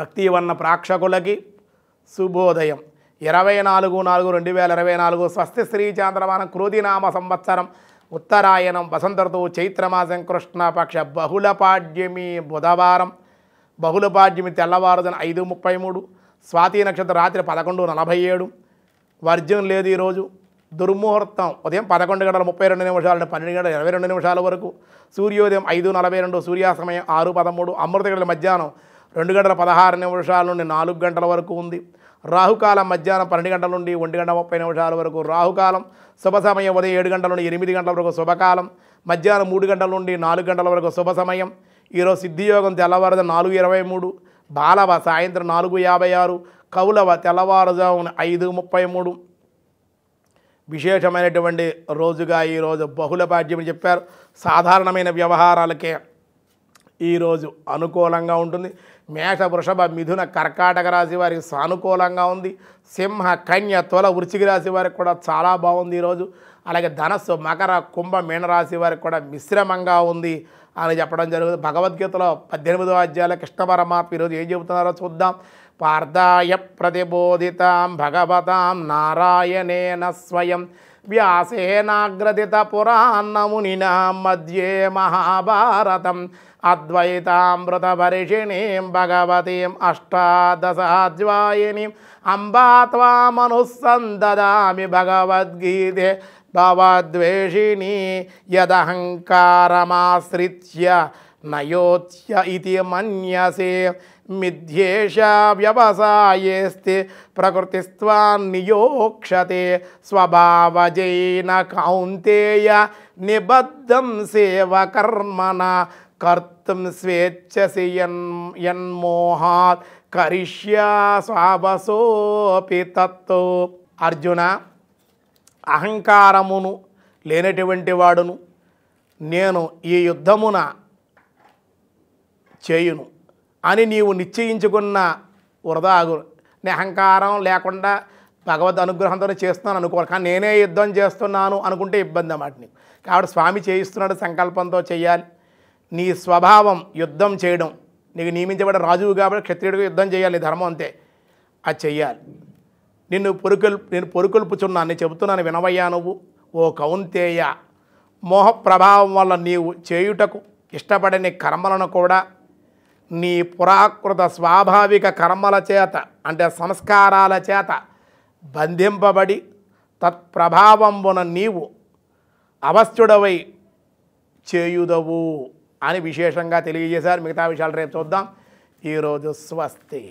భక్తివన్న ప్రేక్షకులకి శుభోదయం. 24/4/2024 స్వస్తి శ్రీ చాంద్రమానం క్రోధినామ సంవత్సరం ఉత్తరాయణం వసంత ఋతువు చైత్రమాసం కృష్ణపక్ష బహుళపాడ్యమి బుధవారం. బహుళపాడ్యమి తెల్లవారుజామున 5:33, స్వాతి నక్షత్రం రాత్రి 11:47, వర్జం లేదు ఈరోజు. దుర్ముహూర్తం ఉదయం 11:32 నుండి 12:22 వరకు, సూర్యోదయం 5:42, సూర్యాస్తమయం 6:13, అమృత గడియలు మధ్యాహ్నం 2:16 నుండి 4 గంటల వరకు ఉంది. రాహుకాలం మధ్యాహ్నం 12 గంటల నుండి 1:30 వరకు రాహుకాలం. శుభ సమయం ఉదయం 7 గంటల నుండి 8 గంటల వరకు శుభకాలం. మధ్యాహ్నం 3 గంటల నుండి 4 గంటల వరకు శుభ సమయం. ఈరోజు సిద్ధియోగం తెల్లవారుజామున 4:23, బాలవ సాయంత్రం 4:56, కౌలవ తెల్లవారుజామున 5:33. విశేషమైనటువంటి రోజుగా ఈరోజు బహుళపాడ్యమని చెప్పారు. సాధారణమైన వ్యవహారాలకే ఈరోజు అనుకూలంగా ఉంటుంది. మేష, వృషభ, మిథున, కర్కాటక రాశి వారికి సానుకూలంగా ఉంది. సింహ, కన్య, తుల, వృశ్చిక రాశి వారికి కూడా చాలా బాగుంది ఈరోజు. అలాగే ధనస్సు, మకర, కుంభ, మీనరాశి వారికి కూడా మిశ్రమంగా ఉంది అని చెప్పడం జరుగుతుంది. భగవద్గీతలో 18వ అధ్యాయంలో కృష్ణ పరమాత్మ ఈరోజు ఏం చెబుతున్నారో చూద్దాం. పార్థాయ ప్రతిబోధితాం భగవతాం నారాయణేన స్వయం వ్యాసేనాగ్రథిత పురాణమునినా మధ్యే మహాభారతం అద్వైతామృతవర్షిణీం భగవతీం అష్టాదశాధ్యాయినీం అంబా త్వామనుసందదామి భగవద్గీతే భవద్వేషిణీ యదహంకారమాశ్రిత్య నయోత్య ఇతి మన్యసే మిథ్యేష వ్యవసాయేస్తే ప్రకృతిస్త్వాన్ నియోక్షతే స్వభావజైన కౌంతేయ నిబద్ధం సేవకర్మణ కర్తుం స్వేచ్ఛసి యన్మోహాత్ కరిష్యా స్వావసోపి తత్తో. అర్జున, అహంకారమును లేనటువంటి వాడును నేను ఈ యుద్ధమున చేయును అని నీవు నిశ్చయించుకున్న వృధాగు. నీ అహంకారం లేకుండా భగవద్ అనుగ్రహంతో చేస్తున్నాను అనుకోవాలి, కానీ నేనే యుద్ధం చేస్తున్నాను అనుకుంటే ఇబ్బంది అన్నమాట నీకు. కాబట్టి స్వామి చేయిస్తున్నాడు, సంకల్పంతో చేయాలి. నీ స్వభావం యుద్ధం చేయడం, నీకు నియమించబడిన రాజువు కాబట్టి క్షత్రియుడిగా యుద్ధం చేయాలి, నీ ధర్మం అంతే, అది చెయ్యాలి. నేను పొరుకొల్పుచున్నాను, నేను చెబుతున్నాను వినవయ్యా నువ్వు. ఓ కౌంతేయ, మోహ ప్రభావం వల్ల నీవు చేయుటకు ఇష్టపడని కర్మలను కూడా నీ పురాకృత స్వాభావిక కర్మల చేత అంటే సంస్కారాల చేత బంధింపబడి తత్ప్రభావంబున నీవు అవస్థుడవై చేయుదవు అని విశేషంగా తెలియజేశారు. మిగతా విషయాలు రేపు చూద్దాం. ఈరోజు స్వస్తి.